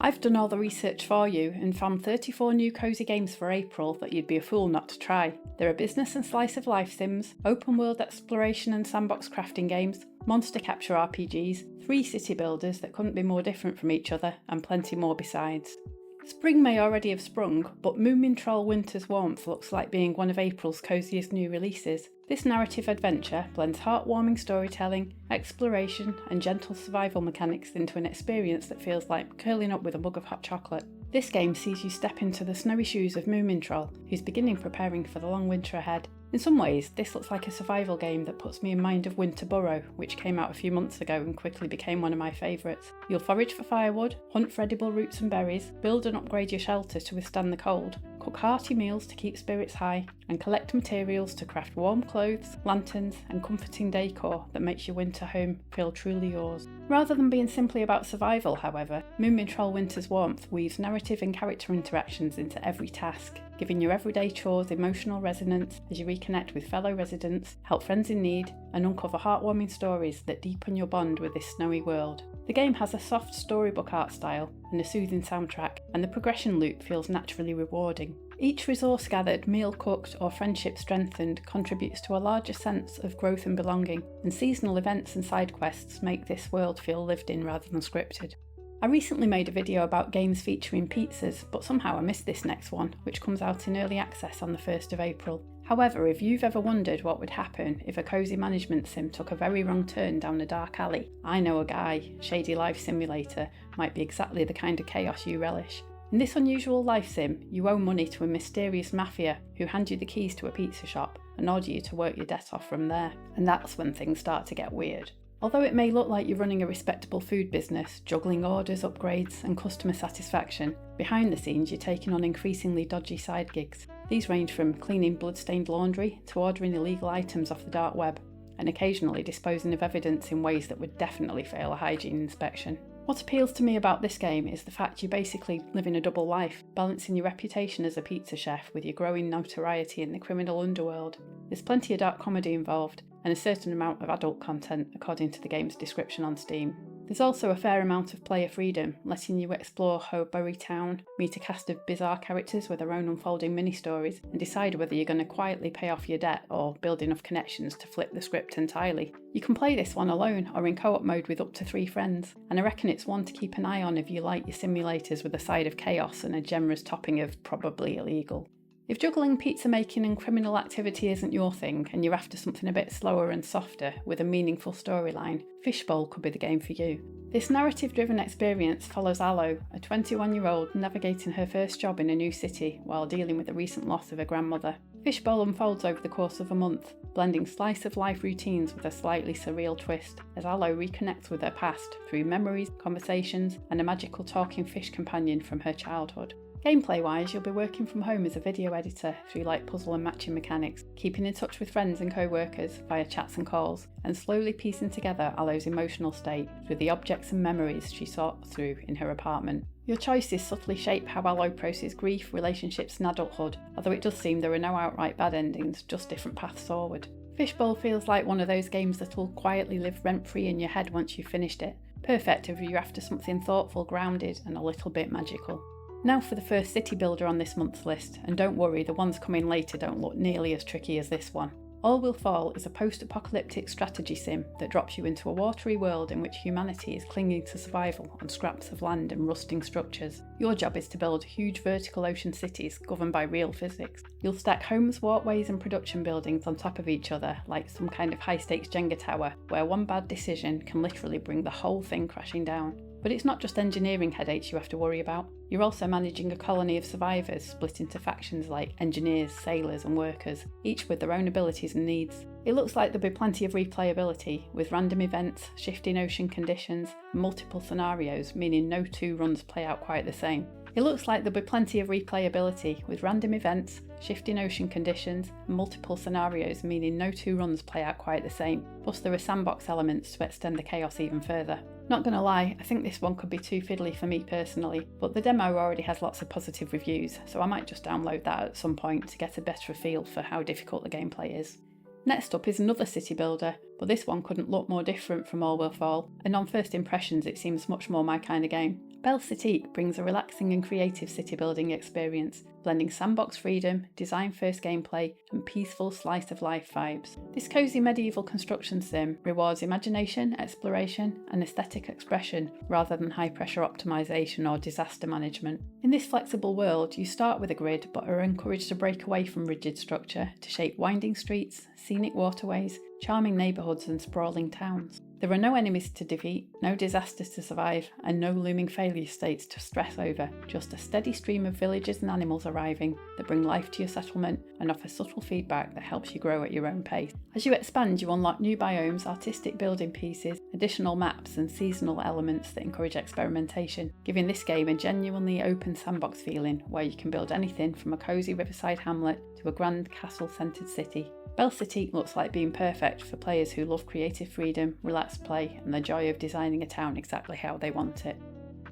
I've done all the research for you and found 34 new cosy games for April that you'd be a fool not to try. There are business and slice of life sims, open world exploration and sandbox crafting games, monster capture RPGs, 3 city builders that couldn't be more different from each other, and plenty more besides. Spring may already have sprung, but Moomintroll Winter's Warmth looks like being one of April's cosiest new releases. This narrative adventure blends heartwarming storytelling, exploration, and gentle survival mechanics into an experience that feels like curling up with a mug of hot chocolate. This game sees you step into the snowy shoes of Moomintroll, who's beginning preparing for the long winter ahead. In some ways, this looks like a survival game that puts me in mind of Winterborough, which came out a few months ago and quickly became one of my favourites. You'll forage for firewood, hunt for edible roots and berries, build and upgrade your shelter to withstand the cold, cook hearty meals to keep spirits high, and collect materials to craft warm clothes, lanterns, and comforting decor that makes your winter home feel truly yours. Rather than being simply about survival, however, Moomintroll Winter's Warmth weaves narrative and character interactions into every task, giving your everyday chores emotional resonance as you reconnect with fellow residents, help friends in need, and uncover heartwarming stories that deepen your bond with this snowy world. The game has a soft storybook art style and a soothing soundtrack, and the progression loop feels naturally rewarding. Each resource gathered, meal cooked, or friendship strengthened contributes to a larger sense of growth and belonging, and seasonal events and side quests make this world feel lived in rather than scripted. I recently made a video about games featuring pizzas, but somehow I missed this next one, which comes out in early access on the 1st of April. However, if you've ever wondered what would happen if a cosy management sim took a very wrong turn down a dark alley, I know a guy, Shady Life Simulator, might be exactly the kind of chaos you relish. In this unusual life sim, you owe money to a mysterious mafia who hand you the keys to a pizza shop and order you to work your debt off from there. And that's when things start to get weird. Although it may look like you're running a respectable food business, juggling orders, upgrades, and customer satisfaction, behind the scenes you're taking on increasingly dodgy side gigs. These range from cleaning blood-stained laundry to ordering illegal items off the dark web, and occasionally disposing of evidence in ways that would definitely fail a hygiene inspection. What appeals to me about this game is the fact you're basically living a double life, balancing your reputation as a pizza chef with your growing notoriety in the criminal underworld. There's plenty of dark comedy involved, and a certain amount of adult content according to the game's description on Steam. There's also a fair amount of player freedom, letting you explore Hobury Town, meet a cast of bizarre characters with their own unfolding mini-stories, and decide whether you're going to quietly pay off your debt or build enough connections to flip the script entirely. You can play this one alone or in co-op mode with up to 3 friends, and I reckon it's one to keep an eye on if you like your simulators with a side of chaos and a generous topping of probably illegal. If juggling, pizza making and criminal activity isn't your thing and you're after something a bit slower and softer with a meaningful storyline, Fishbowl could be the game for you. This narrative-driven experience follows Aloe, a 21-year-old navigating her first job in a new city while dealing with the recent loss of her grandmother. Fishbowl unfolds over the course of a month, blending slice-of-life routines with a slightly surreal twist as Aloe reconnects with her past through memories, conversations, and a magical talking fish companion from her childhood. Gameplay-wise, you'll be working from home as a video editor through light puzzle and matching mechanics, keeping in touch with friends and co-workers via chats and calls, and slowly piecing together Aloe's emotional state through the objects and memories she sought through in her apartment. Your choices subtly shape how Aloe processes grief, relationships and adulthood, although it does seem there are no outright bad endings, just different paths forward. Fishbowl feels like one of those games that'll quietly live rent-free in your head once you've finished it. Perfect if you're after something thoughtful, grounded and a little bit magical. Now for the first city builder on this month's list, and don't worry, the ones coming later don't look nearly as tricky as this one. All Will Fall is a post-apocalyptic strategy sim that drops you into a watery world in which humanity is clinging to survival on scraps of land and rusting structures. Your job is to build huge vertical ocean cities governed by real physics. You'll stack homes, walkways and production buildings on top of each other like some kind of high-stakes Jenga tower, where one bad decision can literally bring the whole thing crashing down. But it's not just engineering headaches you have to worry about. You're also managing a colony of survivors split into factions like engineers, sailors and workers, each with their own abilities and needs. It looks like there'll be plenty of replayability, with random events, shifting ocean conditions, and multiple scenarios, meaning no 2 runs play out quite the same. It looks like there'll be plenty of replayability, with random events, shifting ocean conditions, and multiple scenarios, meaning no 2 runs play out quite the same. Plus there are sandbox elements to extend the chaos even further. Not gonna lie, I think this one could be too fiddly for me personally, but the demo already has lots of positive reviews, so I might just download that at some point to get a better feel for how difficult the gameplay is. Next up is another city builder, but this one couldn't look more different from All Will Fall, and on first impressions it seems much more my kind of game. Belle Citique brings a relaxing and creative city building experience, blending sandbox freedom, design-first gameplay, and peaceful slice-of-life vibes. This cosy medieval construction sim rewards imagination, exploration, and aesthetic expression rather than high-pressure optimization or disaster management. In this flexible world, you start with a grid but are encouraged to break away from rigid structure to shape winding streets, scenic waterways, charming neighbourhoods, and sprawling towns. There are no enemies to defeat, no disasters to survive, and no looming failure states to stress over, just a steady stream of villagers and animals arriving that bring life to your settlement and offer subtle feedback that helps you grow at your own pace. As you expand, you unlock new biomes, artistic building pieces, additional maps, and seasonal elements that encourage experimentation, giving this game a genuinely open sandbox feeling where you can build anything from a cosy riverside hamlet to a grand castle-centred city. Belle Citique looks like being perfect for players who love creative freedom, relaxed play, and the joy of designing a town exactly how they want it.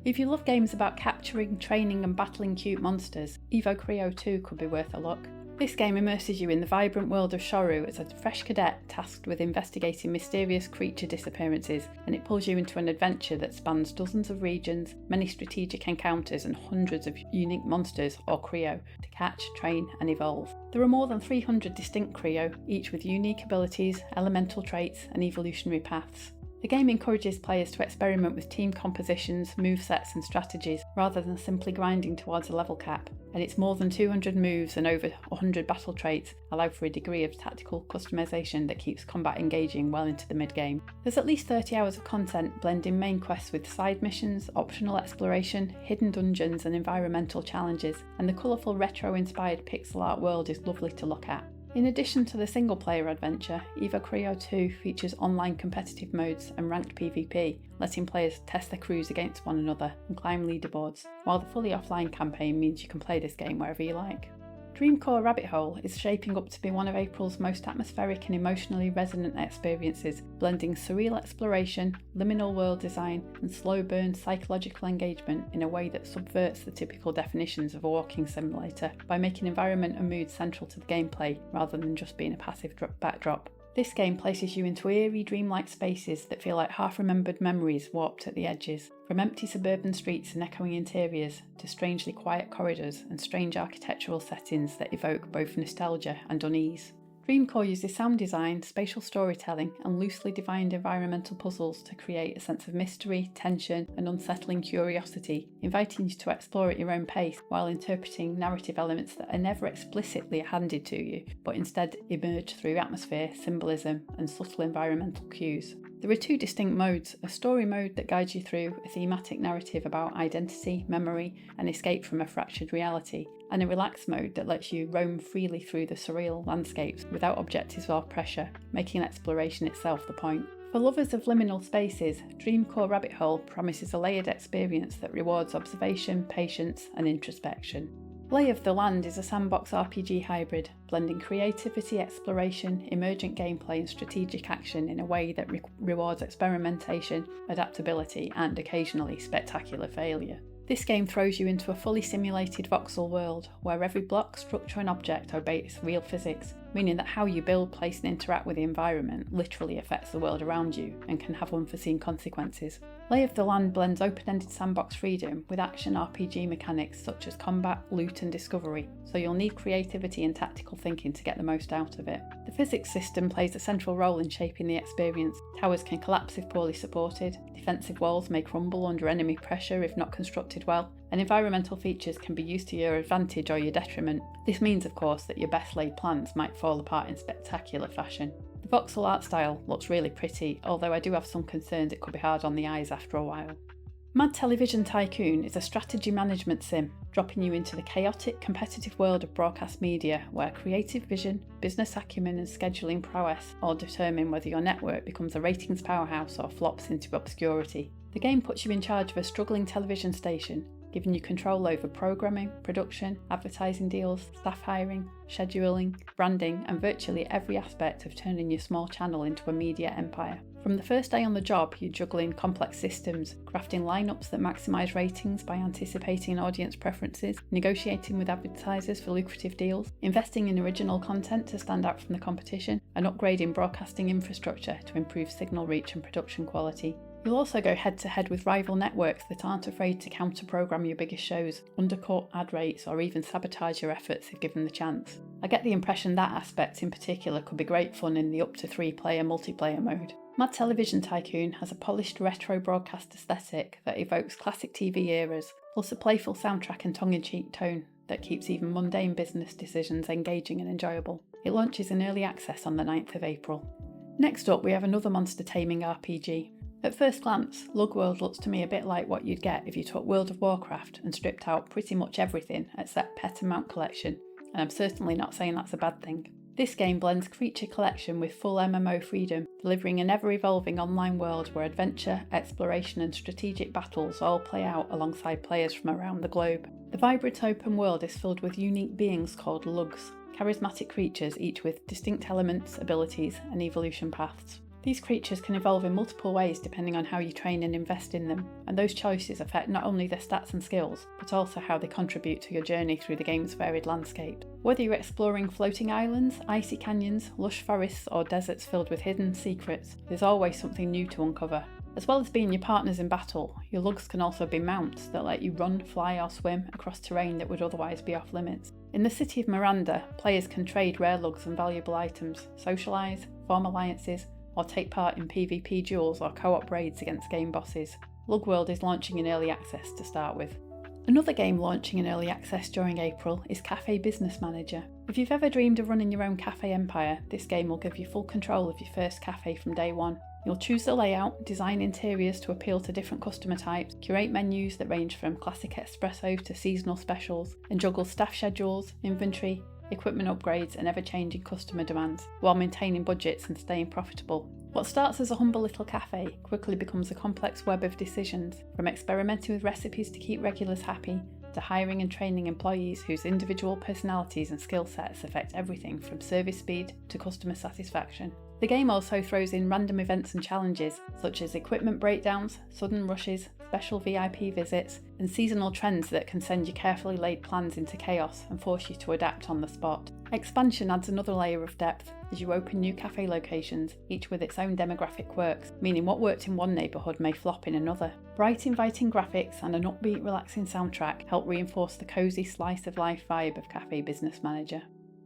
If you love games about capturing, training, and battling cute monsters, EvoCreo 2 could be worth a look. This game immerses you in the vibrant world of Shoru as a fresh cadet tasked with investigating mysterious creature disappearances, and it pulls you into an adventure that spans dozens of regions, many strategic encounters, and hundreds of unique monsters, or Creo, to catch, train, and evolve. There are more than 300 distinct Creo, each with unique abilities, elemental traits, and evolutionary paths. The game encourages players to experiment with team compositions, movesets, and strategies, rather than simply grinding towards a level cap, and its more than 200 moves and over 100 battle traits allow for a degree of tactical customization that keeps combat engaging well into the mid-game. There's at least 30 hours of content blending main quests with side missions, optional exploration, hidden dungeons, and environmental challenges, and the colourful retro-inspired pixel art world is lovely to look at. In addition to the single-player adventure, EvoCreo 2 features online competitive modes and ranked PvP, letting players test their crews against one another and climb leaderboards, while the fully offline campaign means you can play this game wherever you like. Dreamcore Rabbit Hole is shaping up to be one of April's most atmospheric and emotionally resonant experiences, blending surreal exploration, liminal world design, and slow-burn psychological engagement in a way that subverts the typical definitions of a walking simulator by making environment and mood central to the gameplay rather than just being a passive backdrop. This game places you into eerie, dreamlike spaces that feel like half-remembered memories warped at the edges, from empty suburban streets and echoing interiors to strangely quiet corridors and strange architectural settings that evoke both nostalgia and unease. Dreamcore uses sound design, spatial storytelling, and loosely defined environmental puzzles to create a sense of mystery, tension, and unsettling curiosity, inviting you to explore at your own pace while interpreting narrative elements that are never explicitly handed to you, but instead emerge through atmosphere, symbolism, and subtle environmental cues. There are two distinct modes: a story mode that guides you through a thematic narrative about identity, memory, and escape from a fractured reality, and a relaxed mode that lets you roam freely through the surreal landscapes without objectives or pressure, making exploration itself the point. For lovers of liminal spaces, Dreamcore Rabbit Hole promises a layered experience that rewards observation, patience, and introspection. Lay of the Land is a sandbox RPG hybrid, blending creativity, exploration, emergent gameplay, and strategic action in a way that rewards experimentation, adaptability, and occasionally spectacular failure. This game throws you into a fully simulated voxel world, where every block, structure, and object obeys real physics, meaning that how you build, place, and interact with the environment literally affects the world around you and can have unforeseen consequences. Lay of the Land blends open-ended sandbox freedom with action RPG mechanics such as combat, loot, and discovery, so you'll need creativity and tactical thinking to get the most out of it. The physics system plays a central role in shaping the experience. Towers can collapse if poorly supported, defensive walls may crumble under enemy pressure if not constructed well, and environmental features can be used to your advantage or your detriment. This means, of course, that your best laid plans might fall apart in spectacular fashion. The voxel art style looks really pretty, although I do have some concerns it could be hard on the eyes after a while. Mad Television Tycoon is a strategy management sim, dropping you into the chaotic, competitive world of broadcast media where creative vision, business acumen, and scheduling prowess all determine whether your network becomes a ratings powerhouse or flops into obscurity. The game puts you in charge of a struggling television station, giving you control over programming, production, advertising deals, staff hiring, scheduling, branding, and virtually every aspect of turning your small channel into a media empire. From the first day on the job, you're juggling complex systems, crafting lineups that maximise ratings by anticipating audience preferences, negotiating with advertisers for lucrative deals, investing in original content to stand out from the competition, and upgrading broadcasting infrastructure to improve signal reach and production quality. You'll also go head to head with rival networks that aren't afraid to counter-program your biggest shows, undercut ad rates, or even sabotage your efforts if given the chance. I get the impression that aspect in particular could be great fun in the up to 3-player multiplayer mode. Mad Television Tycoon has a polished retro broadcast aesthetic that evokes classic TV eras, plus a playful soundtrack and tongue-in-cheek tone that keeps even mundane business decisions engaging and enjoyable. It launches in early access on the 9th of April. Next up, we have another monster taming RPG. At first glance, Lugh World looks to me a bit like what you'd get if you took World of Warcraft and stripped out pretty much everything except pet and mount collection, and I'm certainly not saying that's a bad thing. This game blends creature collection with full MMO freedom, delivering an ever-evolving online world where adventure, exploration and strategic battles all play out alongside players from around the globe. The vibrant open world is filled with unique beings called Lughs, charismatic creatures each with distinct elements, abilities and evolution paths. These creatures can evolve in multiple ways depending on how you train and invest in them, and those choices affect not only their stats and skills, but also how they contribute to your journey through the game's varied landscape. Whether you're exploring floating islands, icy canyons, lush forests, or deserts filled with hidden secrets, there's always something new to uncover. As well as being your partners in battle, your lugs can also be mounts that let you run, fly or swim across terrain that would otherwise be off limits. In the city of Miranda, players can trade rare lugs and valuable items, socialise, form alliances, or take part in PvP duels or co-op raids against game bosses. Lugh World is launching in early access to start with. Another game launching in early access during April is Café Business Manager. If you've ever dreamed of running your own cafe empire, this game will give you full control of your first cafe from day one. You'll choose the layout, design interiors to appeal to different customer types, curate menus that range from classic espresso to seasonal specials, and juggle staff schedules, inventory, equipment upgrades and ever-changing customer demands, while maintaining budgets and staying profitable. What starts as a humble little cafe quickly becomes a complex web of decisions, from experimenting with recipes to keep regulars happy, to hiring and training employees whose individual personalities and skill sets affect everything from service speed to customer satisfaction. The game also throws in random events and challenges, such as equipment breakdowns, sudden rushes, special VIP visits, and seasonal trends that can send your carefully laid plans into chaos and force you to adapt on the spot. Expansion adds another layer of depth as you open new cafe locations, each with its own demographic quirks, meaning what worked in one neighbourhood may flop in another. Bright, inviting graphics and an upbeat, relaxing soundtrack help reinforce the cosy slice of life vibe of Café Business Manager.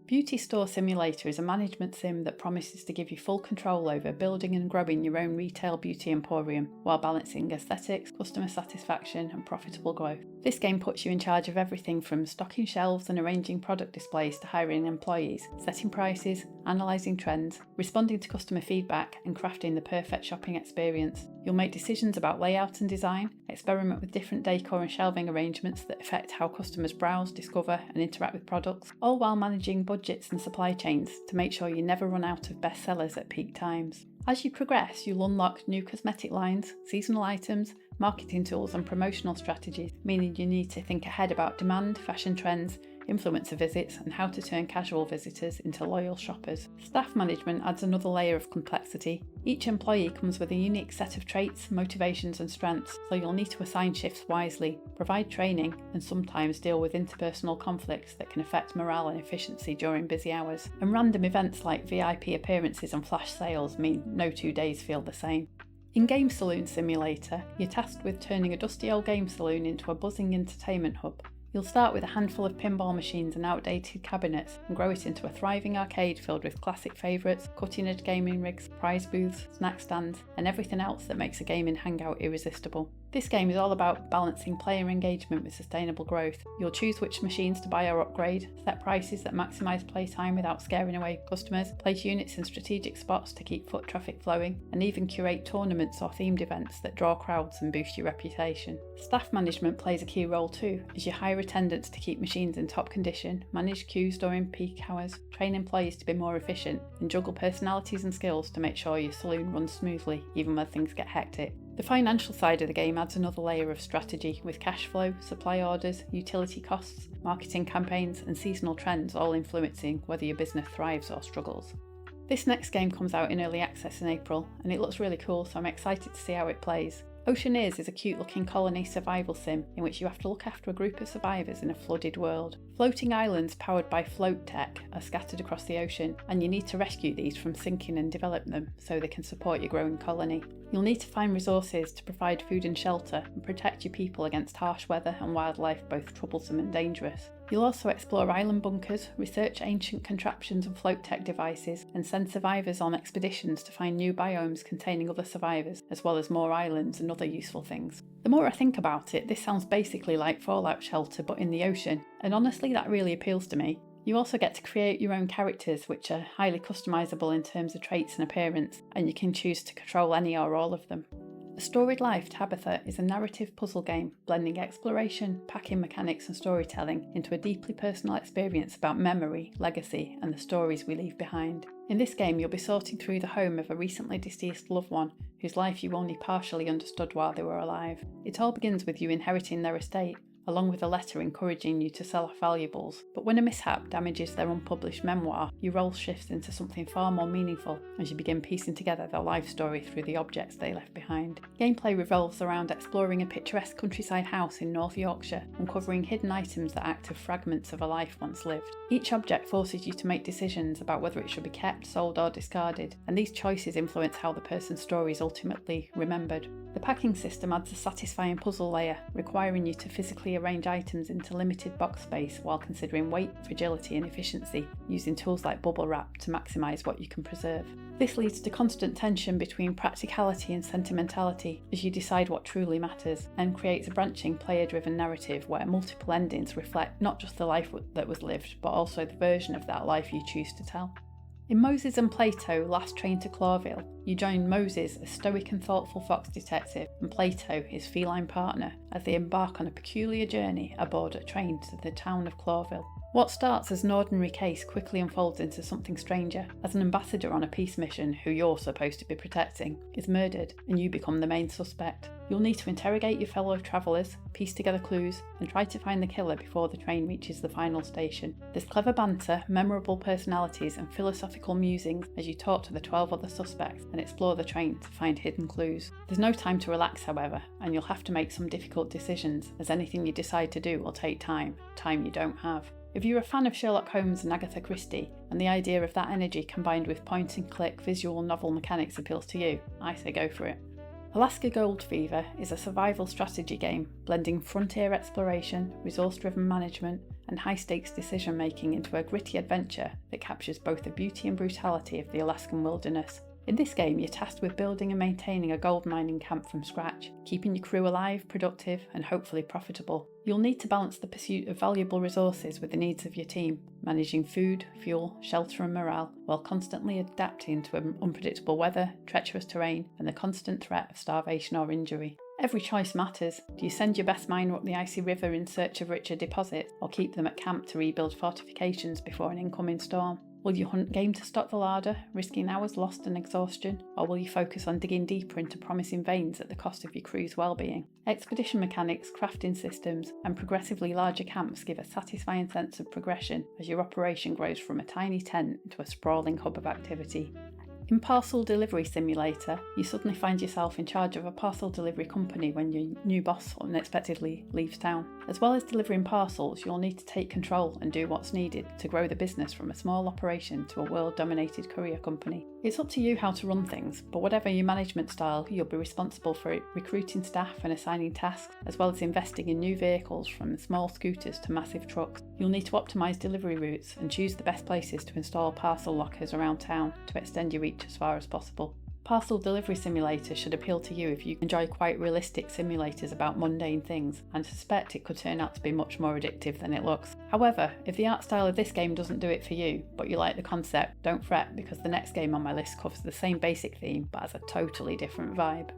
Beauty Store Simulator is a management sim that promises to give you full control over building and growing your own retail beauty emporium while balancing aesthetics, customer satisfaction and profitable growth. This game puts you in charge of everything from stocking shelves and arranging product displays to hiring employees, setting prices, analysing trends, responding to customer feedback and crafting the perfect shopping experience. You'll make decisions about layout and design, experiment with different decor and shelving arrangements that affect how customers browse, discover and interact with products, all while managing budgets and supply chains to make sure you never run out of bestsellers at peak times. As you progress, you'll unlock new cosmetic lines, seasonal items, marketing tools and promotional strategies, meaning you need to think ahead about demand, fashion trends, influencer visits and how to turn casual visitors into loyal shoppers. Staff management adds another layer of complexity. Each employee comes with a unique set of traits, motivations and strengths, so you'll need to assign shifts wisely, provide training and sometimes deal with interpersonal conflicts that can affect morale and efficiency during busy hours. And random events like VIP appearances and flash sales mean no 2 days feel the same. In Game Saloon Simulator, you're tasked with turning a dusty old game saloon into a buzzing entertainment hub. You'll start with a handful of pinball machines and outdated cabinets and grow it into a thriving arcade filled with classic favourites, cutting-edge gaming rigs, prize booths, snack stands and everything else that makes a gaming hangout irresistible. This game is all about balancing player engagement with sustainable growth. You'll choose which machines to buy or upgrade, set prices that maximise playtime without scaring away customers, place units in strategic spots to keep foot traffic flowing, and even curate tournaments or themed events that draw crowds and boost your reputation. Staff management plays a key role too, as you hire attendants to keep machines in top condition, manage queues during peak hours, train employees to be more efficient, and juggle personalities and skills to make sure your saloon runs smoothly even when things get hectic. The financial side of the game adds another layer of strategy, with cash flow, supply orders, utility costs, marketing campaigns and seasonal trends all influencing whether your business thrives or struggles. This next game comes out in early access in April and it looks really cool, so I'm excited to see how it plays. Oceaneers is a cute looking colony survival sim in which you have to look after a group of survivors in a flooded world. Floating islands powered by float tech are scattered across the ocean and you need to rescue these from sinking and develop them so they can support your growing colony. You'll need to find resources to provide food and shelter and protect your people against harsh weather and wildlife both troublesome and dangerous. You'll also explore island bunkers, research ancient contraptions and float tech devices, and send survivors on expeditions to find new biomes containing other survivors, as well as more islands and other useful things. The more I think about it, this sounds basically like Fallout Shelter but in the ocean, and honestly that really appeals to me. You also get to create your own characters, which are highly customisable in terms of traits and appearance, and you can choose to control any or all of them. A Storied Life, Tabitha is a narrative puzzle game blending exploration, packing mechanics and storytelling into a deeply personal experience about memory, legacy and the stories we leave behind. In this game you'll be sorting through the home of a recently deceased loved one whose life you only partially understood while they were alive. It all begins with you inheriting their estate, along with a letter encouraging you to sell off valuables, but when a mishap damages their unpublished memoir, your role shifts into something far more meaningful as you begin piecing together their life story through the objects they left behind. Gameplay revolves around exploring a picturesque countryside house in North Yorkshire, uncovering hidden items that act as fragments of a life once lived. Each object forces you to make decisions about whether it should be kept, sold or discarded, and these choices influence how the person's story is ultimately remembered. The packing system adds a satisfying puzzle layer, requiring you to physically arrange items into limited box space while considering weight, fragility and efficiency, using tools like bubble wrap to maximise what you can preserve. This leads to constant tension between practicality and sentimentality as you decide what truly matters, and creates a branching player-driven narrative where multiple endings reflect not just the life that was lived, but also the version of that life you choose to tell. In Moses and Plato, Last Train to Clawville, you join Moses, a stoic and thoughtful fox detective, and Plato, his feline partner, as they embark on a peculiar journey aboard a train to the town of Clawville. What starts as an ordinary case quickly unfolds into something stranger, as an ambassador on a peace mission who you're supposed to be protecting is murdered and you become the main suspect. You'll need to interrogate your fellow travellers, piece together clues, and try to find the killer before the train reaches the final station. There's clever banter, memorable personalities and philosophical musings as you talk to the 12 other suspects and explore the train to find hidden clues. There's no time to relax however, and you'll have to make some difficult decisions, as anything you decide to do will take time you don't have. If you're a fan of Sherlock Holmes and Agatha Christie, and the idea of that energy combined with point-and-click visual novel mechanics appeals to you, I say go for it. Alaska Gold Fever is a survival strategy game blending frontier exploration, resource-driven management, and high-stakes decision-making into a gritty adventure that captures both the beauty and brutality of the Alaskan wilderness. In this game, you're tasked with building and maintaining a gold mining camp from scratch, keeping your crew alive, productive, and hopefully profitable. You'll need to balance the pursuit of valuable resources with the needs of your team, managing food, fuel, shelter and morale, while constantly adapting to unpredictable weather, treacherous terrain, and the constant threat of starvation or injury. Every choice matters. Do you send your best miner up the icy river in search of richer deposits, or keep them at camp to rebuild fortifications before an incoming storm? Will you hunt game to stock the larder, risking hours lost and exhaustion, or will you focus on digging deeper into promising veins at the cost of your crew's well-being? Expedition mechanics, crafting systems, and progressively larger camps give a satisfying sense of progression as your operation grows from a tiny tent into a sprawling hub of activity. In Parcel Delivery Simulator, you suddenly find yourself in charge of a parcel delivery company when your new boss unexpectedly leaves town. As well as delivering parcels, you'll need to take control and do what's needed to grow the business from a small operation to a world-dominated courier company. It's up to you how to run things, but whatever your management style, you'll be responsible for recruiting staff and assigning tasks, as well as investing in new vehicles from small scooters to massive trucks. You'll need to optimise delivery routes and choose the best places to install parcel lockers around town to extend your reach as far as possible. Parcel Delivery Simulator should appeal to you if you enjoy quite realistic simulators about mundane things, and suspect it could turn out to be much more addictive than it looks. However, if the art style of this game doesn't do it for you, but you like the concept, don't fret, because the next game on my list covers the same basic theme but has a totally different vibe.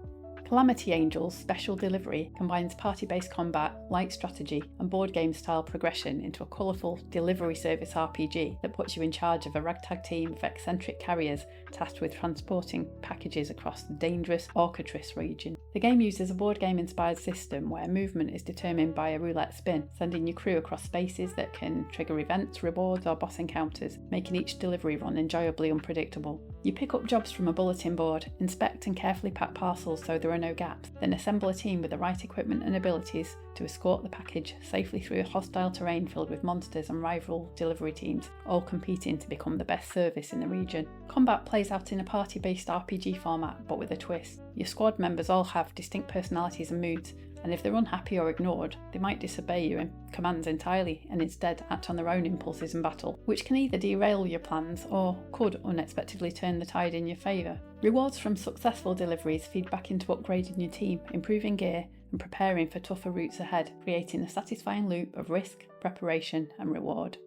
Calamity Angels Special Delivery combines party-based combat, light strategy, and board game style progression into a colourful delivery service RPG that puts you in charge of a ragtag team of eccentric carriers tasked with transporting packages across the dangerous Orcatris region. The game uses a board game inspired system where movement is determined by a roulette spin, sending your crew across spaces that can trigger events, rewards, or boss encounters, making each delivery run enjoyably unpredictable. You pick up jobs from a bulletin board, inspect and carefully pack parcels so they're are no gaps, then assemble a team with the right equipment and abilities to escort the package safely through a hostile terrain filled with monsters and rival delivery teams, all competing to become the best service in the region. Combat plays out in a party-based RPG format, but with a twist. Your squad members all have distinct personalities and moods, and if they're unhappy or ignored, they might disobey your commands entirely and instead act on their own impulses in battle, which can either derail your plans or could unexpectedly turn the tide in your favour. Rewards from successful deliveries feed back into upgrading your team, improving gear, and preparing for tougher routes ahead, creating a satisfying loop of risk, preparation, and reward.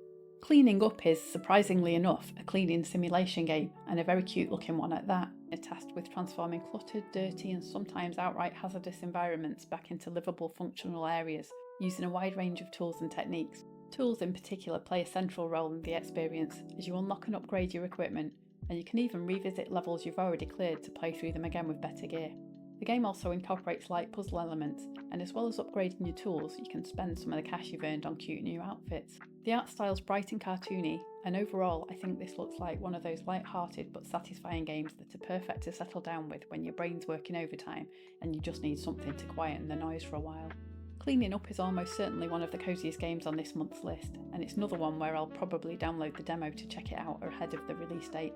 Cleaning Up is, surprisingly enough, a cleaning simulation game, and a very cute looking one at that. You're tasked with transforming cluttered, dirty, and sometimes outright hazardous environments back into livable, functional areas, using a wide range of tools and techniques. Tools in particular play a central role in the experience, as you unlock and upgrade your equipment, and you can even revisit levels you've already cleared to play through them again with better gear. The game also incorporates light puzzle elements, and as well as upgrading your tools, you can spend some of the cash you've earned on cute new outfits. The art style's bright and cartoony, and overall I think this looks like one of those light-hearted but satisfying games that are perfect to settle down with when your brain's working overtime and you just need something to quieten the noise for a while. Cleaning Up is almost certainly one of the coziest games on this month's list, and it's another one where I'll probably download the demo to check it out ahead of the release date.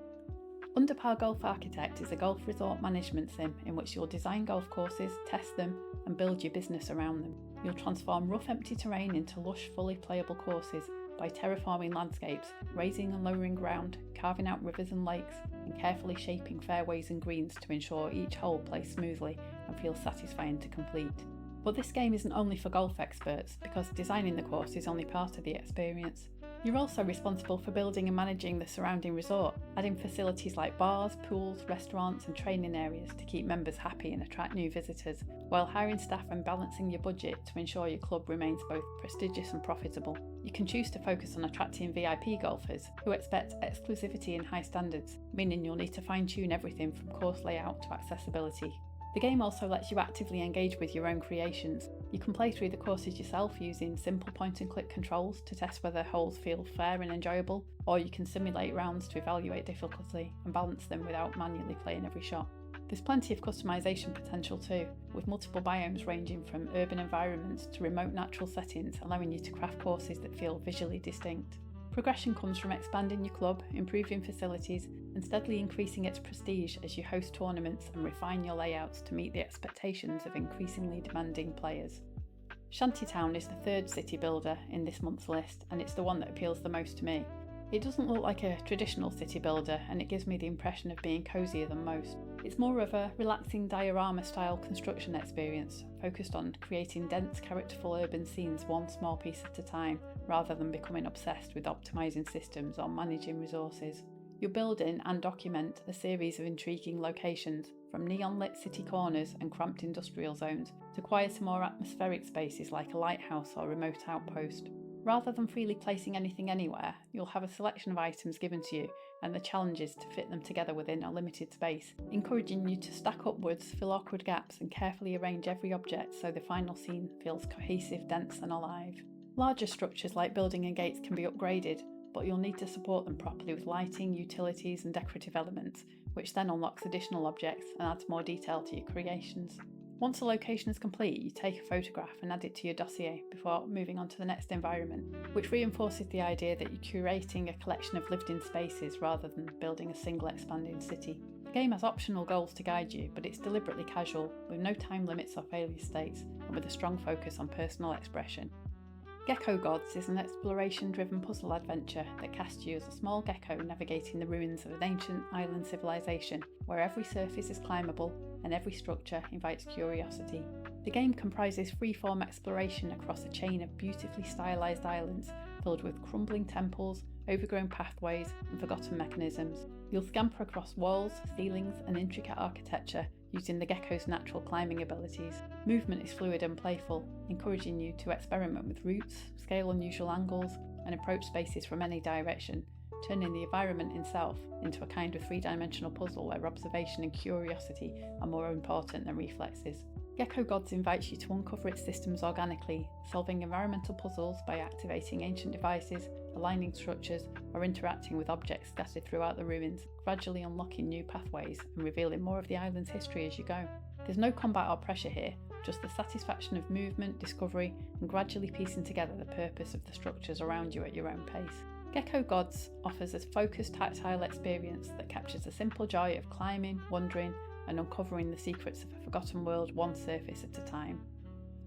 Underpar Golf Architect is a golf resort management sim in which you'll design golf courses, test them, and build your business around them. You'll transform rough empty terrain into lush, fully playable courses by terraforming landscapes, raising and lowering ground, carving out rivers and lakes, and carefully shaping fairways and greens to ensure each hole plays smoothly and feels satisfying to complete. But this game isn't only for golf experts, because designing the course is only part of the experience. You're also responsible for building and managing the surrounding resort, adding facilities like bars, pools, restaurants and training areas to keep members happy and attract new visitors, while hiring staff and balancing your budget to ensure your club remains both prestigious and profitable. You can choose to focus on attracting VIP golfers who expect exclusivity and high standards, meaning you'll need to fine-tune everything from course layout to accessibility. The game also lets you actively engage with your own creations. You can play through the courses yourself using simple point-and-click controls to test whether holes feel fair and enjoyable, or you can simulate rounds to evaluate difficulty and balance them without manually playing every shot. There's plenty of customization potential too, with multiple biomes ranging from urban environments to remote natural settings, allowing you to craft courses that feel visually distinct. Progression comes from expanding your club, improving facilities, and steadily increasing its prestige as you host tournaments and refine your layouts to meet the expectations of increasingly demanding players. ShantyTown is the third city builder in this month's list, and it's the one that appeals the most to me. It doesn't look like a traditional city builder, and it gives me the impression of being cozier than most. It's more of a relaxing diorama-style construction experience, focused on creating dense, characterful urban scenes one small piece at a time, rather than becoming obsessed with optimising systems or managing resources. You'll build in and document a series of intriguing locations, from neon-lit city corners and cramped industrial zones, to quieter, more atmospheric spaces like a lighthouse or remote outpost. Rather than freely placing anything anywhere, you'll have a selection of items given to you, and the challenge is to fit them together within a limited space, encouraging you to stack upwards, fill awkward gaps, and carefully arrange every object so the final scene feels cohesive, dense, and alive. Larger structures like building and gates can be upgraded, but you'll need to support them properly with lighting, utilities, and decorative elements, which then unlocks additional objects and adds more detail to your creations. Once a location is complete, you take a photograph and add it to your dossier before moving on to the next environment, which reinforces the idea that you're curating a collection of lived-in spaces rather than building a single expanding city. The game has optional goals to guide you, but it's deliberately casual, with no time limits or failure states, and with a strong focus on personal expression. Gecko Gods is an exploration-driven puzzle adventure that casts you as a small gecko navigating the ruins of an ancient island civilization, where every surface is climbable and every structure invites curiosity. The game comprises free-form exploration across a chain of beautifully stylized islands filled with crumbling temples, overgrown pathways, and forgotten mechanisms. You'll scamper across walls, ceilings, and intricate architecture using the gecko's natural climbing abilities. Movement is fluid and playful, encouraging you to experiment with routes, scale unusual angles, and approach spaces from any direction, turning the environment itself into a kind of three-dimensional puzzle where observation and curiosity are more important than reflexes. Gecko Gods invites you to uncover its systems organically, solving environmental puzzles by activating ancient devices, aligning structures, or interacting with objects scattered throughout the ruins, gradually unlocking new pathways and revealing more of the island's history as you go. There's no combat or pressure here, just the satisfaction of movement, discovery, and gradually piecing together the purpose of the structures around you at your own pace. Gecko Gods offers a focused tactile experience that captures the simple joy of climbing, wandering, and uncovering the secrets of a forgotten world one surface at a time.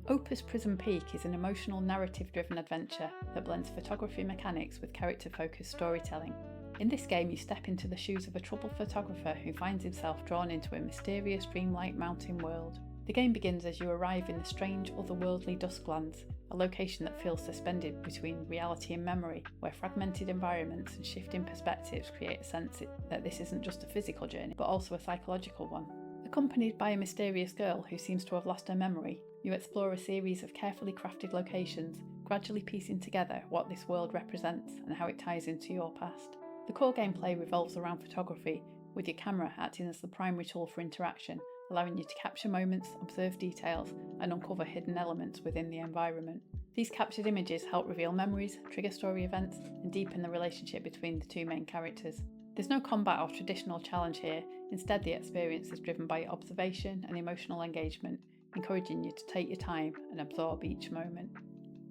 OPUS Prism Peak is an emotional narrative-driven adventure that blends photography mechanics with character-focused storytelling. In this game, you step into the shoes of a troubled photographer who finds himself drawn into a mysterious dreamlike mountain world. The game begins as you arrive in the strange otherworldly Dusklands, a location that feels suspended between reality and memory, where fragmented environments and shifting perspectives create a sense that this isn't just a physical journey, but also a psychological one. Accompanied by a mysterious girl who seems to have lost her memory, you explore a series of carefully crafted locations, gradually piecing together what this world represents and how it ties into your past. The core gameplay revolves around photography, with your camera acting as the primary tool for interaction, allowing you to capture moments, observe details, and uncover hidden elements within the environment. These captured images help reveal memories, trigger story events, and deepen the relationship between the two main characters. There's no combat or traditional challenge here, instead the experience is driven by observation and emotional engagement, encouraging you to take your time and absorb each moment.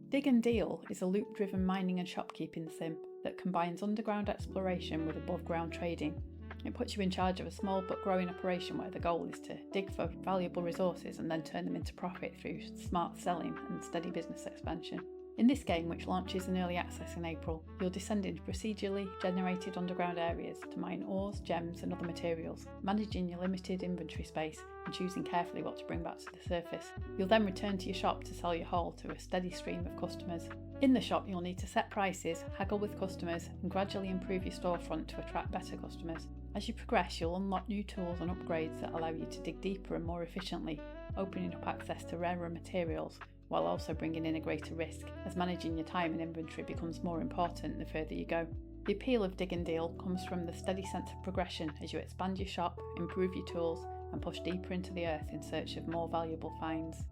Dig and Deal is a loop-driven mining and shopkeeping sim that combines underground exploration with above-ground trading. It puts you in charge of a small but growing operation where the goal is to dig for valuable resources and then turn them into profit through smart selling and steady business expansion. In this game, which launches in early access in April, you'll descend into procedurally generated underground areas to mine ores, gems and other materials, managing your limited inventory space and choosing carefully what to bring back to the surface. You'll then return to your shop to sell your haul to a steady stream of customers. In the shop, you'll need to set prices, haggle with customers, and gradually improve your storefront to attract better customers. As you progress, you'll unlock new tools and upgrades that allow you to dig deeper and more efficiently, opening up access to rarer materials, while also bringing in a greater risk, as managing your time and inventory becomes more important the further you go. The appeal of Dig and Deal comes from the steady sense of progression as you expand your shop, improve your tools, and push deeper into the earth in search of more valuable finds.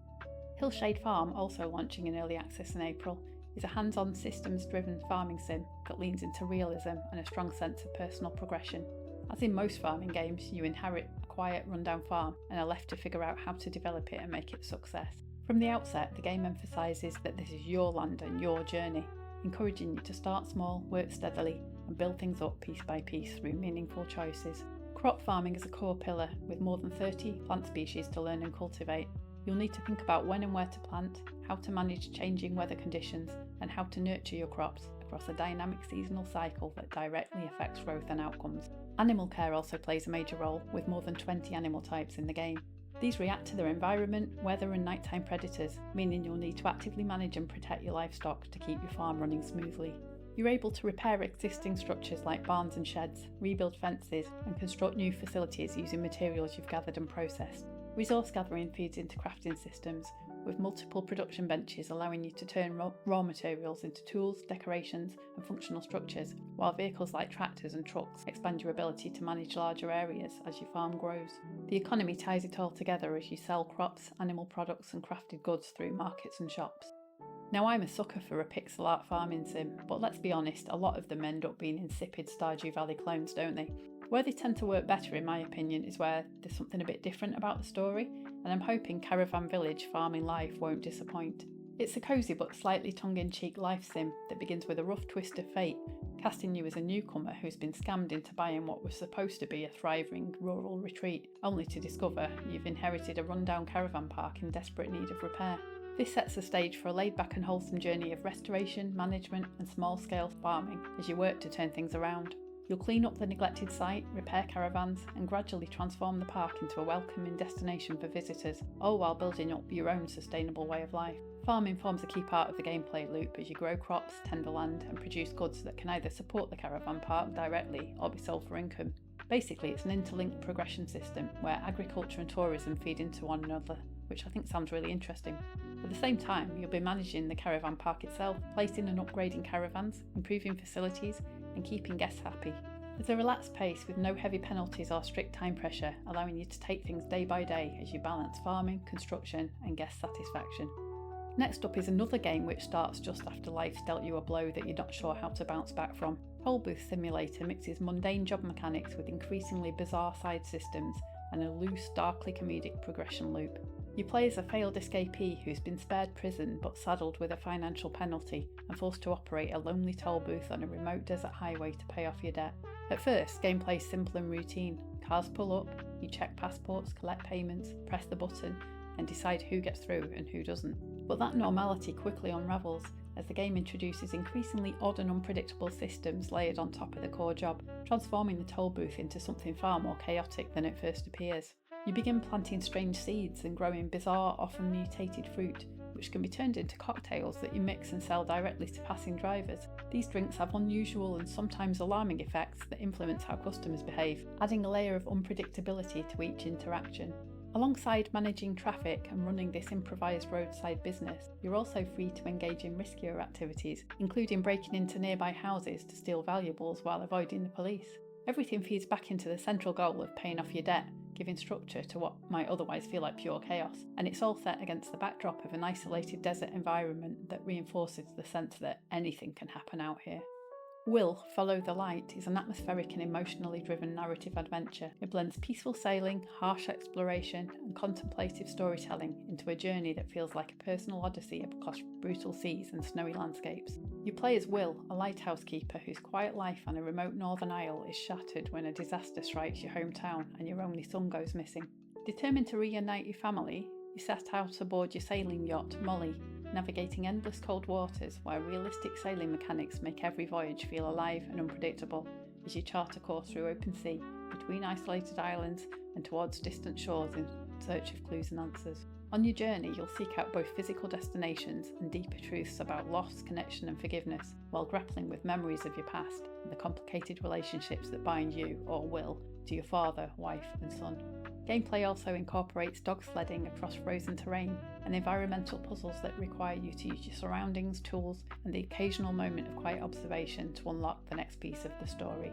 Hillshade Farm, also launching in early access in April, is a hands-on systems-driven farming sim that leans into realism and a strong sense of personal progression. As in most farming games, you inherit a quiet, rundown farm and are left to figure out how to develop it and make it a success. From the outset, the game emphasises that this is your land and your journey, encouraging you to start small, work steadily, and build things up piece by piece through meaningful choices. Crop farming is a core pillar, with more than 30 plant species to learn and cultivate. You'll need to think about when and where to plant, how to manage changing weather conditions, and how to nurture your crops across a dynamic seasonal cycle that directly affects growth and outcomes. Animal care also plays a major role, with more than 20 animal types in the game. These react to their environment, weather and nighttime predators, meaning you'll need to actively manage and protect your livestock to keep your farm running smoothly. You're able to repair existing structures like barns and sheds, rebuild fences, and construct new facilities using materials you've gathered and processed. Resource gathering feeds into crafting systems, with multiple production benches allowing you to turn raw materials into tools, decorations, and functional structures, while vehicles like tractors and trucks expand your ability to manage larger areas as your farm grows. The economy ties it all together as you sell crops, animal products, and crafted goods through markets and shops. Now, I'm a sucker for a pixel art farming sim, but let's be honest, a lot of them end up being insipid Stardew Valley clones, don't they? Where they tend to work better, in my opinion, is where there's something a bit different about the story, and I'm hoping Caravan Village farming life won't disappoint. It's a cosy but slightly tongue-in-cheek life sim that begins with a rough twist of fate, casting you as a newcomer who's been scammed into buying what was supposed to be a thriving rural retreat, only to discover you've inherited a rundown caravan park in desperate need of repair. This sets the stage for a laid-back and wholesome journey of restoration, management and small-scale farming as you work to turn things around. You'll clean up the neglected site, repair caravans, and gradually transform the park into a welcoming destination for visitors, all while building up your own sustainable way of life. Farming forms a key part of the gameplay loop as you grow crops, tend the land, and produce goods that can either support the caravan park directly or be sold for income. Basically, it's an interlinked progression system where agriculture and tourism feed into one another, which I think sounds really interesting. At the same time, you'll be managing the caravan park itself, placing and upgrading caravans, improving facilities, and keeping guests happy. There's a relaxed pace with no heavy penalties or strict time pressure, allowing you to take things day by day as you balance farming, construction, and guest satisfaction. Next up is another game which starts just after life's dealt you a blow that you're not sure how to bounce back from. Toll Booth Simulator mixes mundane job mechanics with increasingly bizarre side systems and a loose, darkly comedic progression loop. You play as a failed escapee who's been spared prison but saddled with a financial penalty and forced to operate a lonely toll booth on a remote desert highway to pay off your debt. At first, gameplay is simple and routine. Cars pull up, you check passports, collect payments, press the button, and decide who gets through and who doesn't. But that normality quickly unravels as the game introduces increasingly odd and unpredictable systems layered on top of the core job, transforming the toll booth into something far more chaotic than it first appears. You begin planting strange seeds and growing bizarre, often mutated fruit, which can be turned into cocktails that you mix and sell directly to passing drivers. These drinks have unusual and sometimes alarming effects that influence how customers behave, adding a layer of unpredictability to each interaction. Alongside managing traffic and running this improvised roadside business, you're also free to engage in riskier activities, including breaking into nearby houses to steal valuables while avoiding the police. Everything feeds back into the central goal of paying off your debt, giving structure to what might otherwise feel like pure chaos, and it's all set against the backdrop of an isolated desert environment that reinforces the sense that anything can happen out here. Will, Follow the Light is an atmospheric and emotionally driven narrative adventure. It blends peaceful sailing, harsh exploration, and contemplative storytelling into a journey that feels like a personal odyssey across brutal seas and snowy landscapes. You play as Will, a lighthouse keeper whose quiet life on a remote northern isle is shattered when a disaster strikes your hometown and your only son goes missing. Determined to reunite your family, you set out aboard your sailing yacht, Molly, navigating endless cold waters where realistic sailing mechanics make every voyage feel alive and unpredictable as you chart a course through open sea, between isolated islands and towards distant shores in search of clues and answers. On your journey, you'll seek out both physical destinations and deeper truths about loss, connection and forgiveness, while grappling with memories of your past and the complicated relationships that bind you, or Will, to your father, wife and son. Gameplay also incorporates dog sledding across frozen terrain and environmental puzzles that require you to use your surroundings, tools, and the occasional moment of quiet observation to unlock the next piece of the story.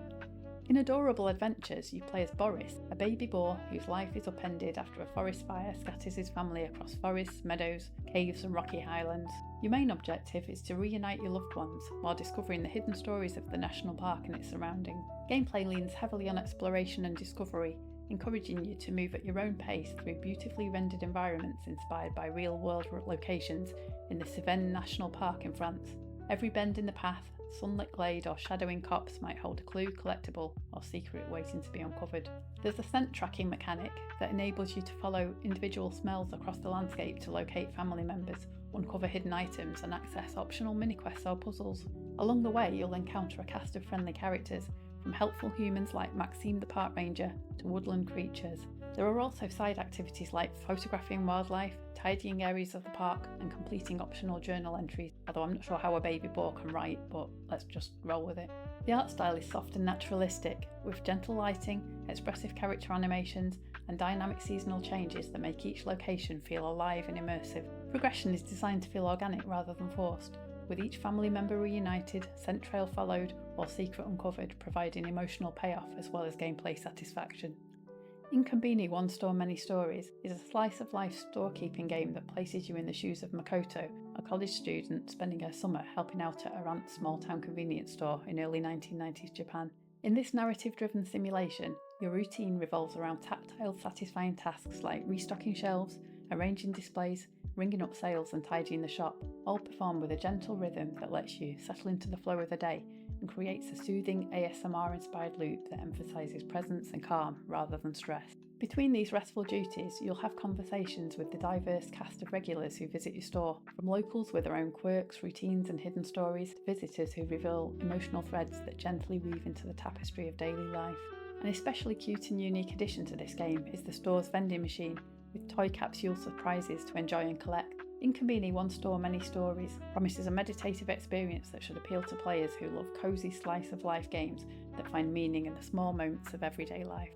In Adorable Adventures, you play as Boris, a baby boar whose life is upended after a forest fire scatters his family across forests, meadows, caves and rocky highlands. Your main objective is to reunite your loved ones while discovering the hidden stories of the national park and its surroundings. Gameplay leans heavily on exploration and discovery, encouraging you to move at your own pace through beautifully rendered environments inspired by real-world locations in the Cévennes National Park in France. Every bend in the path, sunlit glade or shadowing copse might hold a clue, collectible or secret waiting to be uncovered. There's a scent tracking mechanic that enables you to follow individual smells across the landscape to locate family members, uncover hidden items and access optional mini-quests or puzzles. Along the way, you'll encounter a cast of friendly characters, from helpful humans like Maxime the park ranger to woodland creatures. There are also side activities like photographing wildlife, tidying areas of the park and completing optional journal entries, although I'm not sure how a baby boar can write, but let's just roll with it. The art style is soft and naturalistic, with gentle lighting, expressive character animations and dynamic seasonal changes that make each location feel alive and immersive. Progression is designed to feel organic rather than forced, with each family member reunited, scent trail followed, or secret uncovered, providing emotional payoff as well as gameplay satisfaction. inKONBINI One Store Many Stories is a slice-of-life storekeeping game that places you in the shoes of Makoto, a college student spending her summer helping out at her aunt's small-town convenience store in early 1990s Japan. In this narrative-driven simulation, your routine revolves around tactile, satisfying tasks like restocking shelves, arranging displays, ringing up sales and tidying the shop, all performed with a gentle rhythm that lets you settle into the flow of the day and creates a soothing ASMR-inspired loop that emphasises presence and calm rather than stress. Between these restful duties, you'll have conversations with the diverse cast of regulars who visit your store, from locals with their own quirks, routines and hidden stories, to visitors who reveal emotional threads that gently weave into the tapestry of daily life. An especially cute and unique addition to this game is the store's vending machine, with toy capsule surprises to enjoy and collect. inKONBINI One Store Many Stories promises a meditative experience that should appeal to players who love cosy slice-of-life games that find meaning in the small moments of everyday life.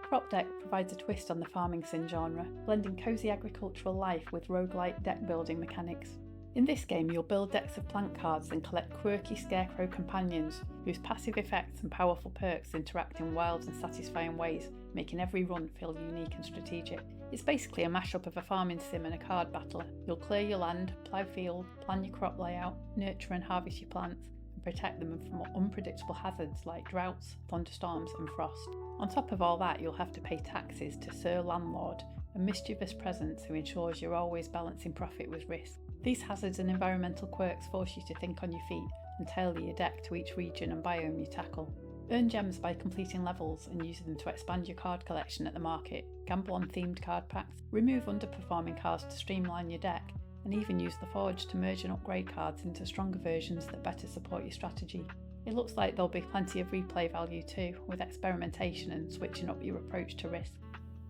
Cropdeck provides a twist on the farming sim genre, blending cosy agricultural life with roguelike deck-building mechanics. In this game, you'll build decks of plant cards and collect quirky scarecrow companions whose passive effects and powerful perks interact in wild and satisfying ways, making every run feel unique and strategic. It's basically a mashup of a farming sim and a card battler. You'll clear your land, plough field, plan your crop layout, nurture and harvest your plants, and protect them from unpredictable hazards like droughts, thunderstorms and frost. On top of all that, you'll have to pay taxes to Sir Landlord, a mischievous presence who ensures you're always balancing profit with risk. These hazards and environmental quirks force you to think on your feet and tailor your deck to each region and biome you tackle. Earn gems by completing levels and use them to expand your card collection at the market, gamble on themed card packs, remove underperforming cards to streamline your deck, and even use the Forge to merge and upgrade cards into stronger versions that better support your strategy. It looks like there'll be plenty of replay value too, with experimentation and switching up your approach to risk.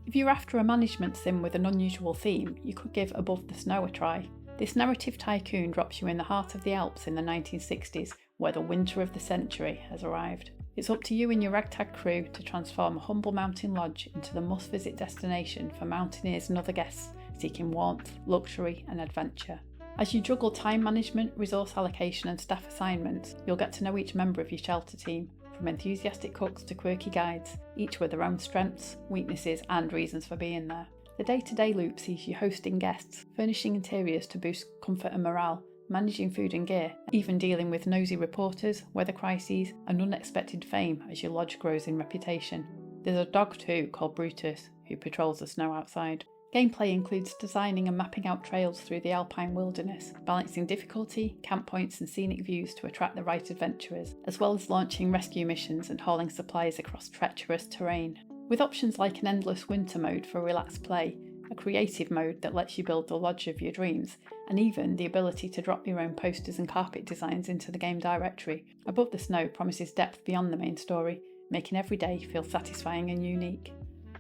If you're after a management sim with an unusual theme, you could give Above the Snow a try. This narrative tycoon drops you in the heart of the Alps in the 1960s, where the winter of the century has arrived. It's up to you and your ragtag crew to transform a humble mountain lodge into the must-visit destination for mountaineers and other guests seeking warmth, luxury and adventure. As you juggle time management, resource allocation and staff assignments, you'll get to know each member of your shelter team, from enthusiastic cooks to quirky guides, each with their own strengths, weaknesses and reasons for being there. The day-to-day loop sees you hosting guests, furnishing interiors to boost comfort and morale, managing food and gear, even dealing with nosy reporters, weather crises and unexpected fame as your lodge grows in reputation. There's a dog too called Brutus, who patrols the snow outside. Gameplay includes designing and mapping out trails through the alpine wilderness, balancing difficulty, camp points and scenic views to attract the right adventurers, as well as launching rescue missions and hauling supplies across treacherous terrain. With options like an endless winter mode for relaxed play, a creative mode that lets you build the lodge of your dreams, and even the ability to drop your own posters and carpet designs into the game directory, Above the Snow promises depth beyond the main story, making every day feel satisfying and unique.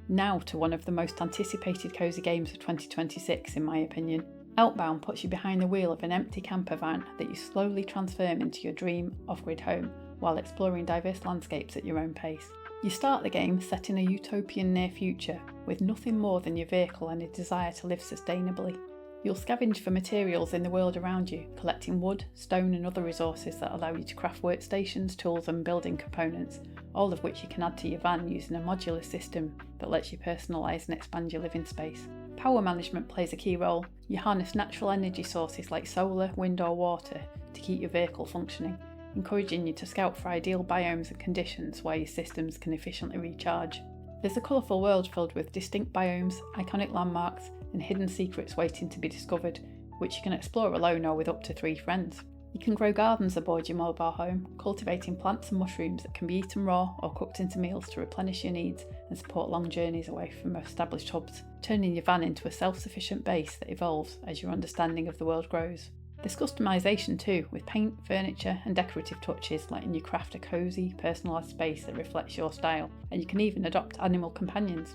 Now to one of the most anticipated cozy games of 2026 in my opinion. Outbound puts you behind the wheel of an empty camper van that you slowly transform into your dream off-grid home while exploring diverse landscapes at your own pace. You start the game set in a utopian near future with nothing more than your vehicle and a desire to live sustainably. You'll scavenge for materials in the world around you, collecting wood, stone and other resources that allow you to craft workstations, tools and building components, all of which you can add to your van using a modular system that lets you personalise and expand your living space. Power management plays a key role. You harness natural energy sources like solar, wind or water to keep your vehicle functioning, encouraging you to scout for ideal biomes and conditions where your systems can efficiently recharge. There's a colourful world filled with distinct biomes, iconic landmarks and hidden secrets waiting to be discovered, which you can explore alone or with up to 3 friends. You can grow gardens aboard your mobile home, cultivating plants and mushrooms that can be eaten raw or cooked into meals to replenish your needs and support long journeys away from established hubs, turning your van into a self-sufficient base that evolves as your understanding of the world grows. There's customisation too, with paint, furniture and decorative touches letting you craft a cosy, personalised space that reflects your style, and you can even adopt animal companions.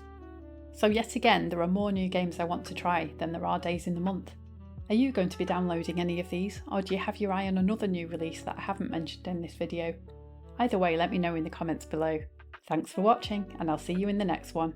So yet again, there are more new games I want to try than there are days in the month. Are you going to be downloading any of these, or do you have your eye on another new release that I haven't mentioned in this video? Either way, let me know in the comments below. Thanks for watching, and I'll see you in the next one.